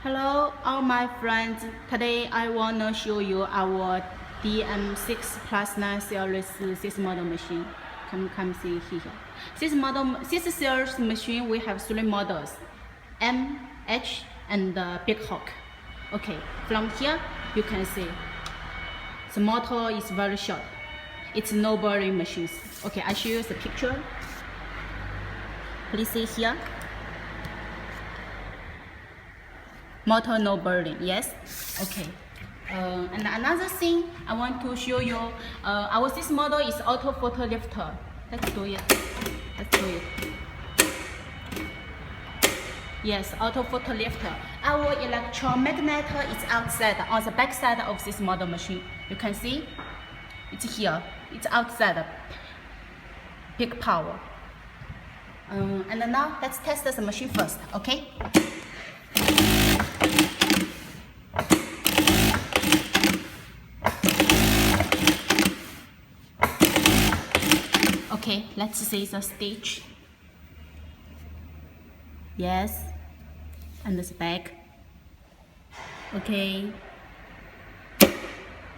Hello, all my friends. Today I wanna show you our DM6 plus 9 series this model machine. Come see here. This series machine we have three models: M, H, and Big Hawk. Okay, from here you can see the motor is very short. It's no bearing machines. Okay, I show you the picture. Please see here. Motor no burning, yes? Okay. And another thing I want to show you, this model is auto photo lifter. Let's do it. Yes, auto photo lifter. Our electromagnet is outside, on the back side of this model machine. You can see, it's here. It's outside. Big power. And now let's test the machine first, okay? Okay, let's see the stitch. Yes, and the back. Okay.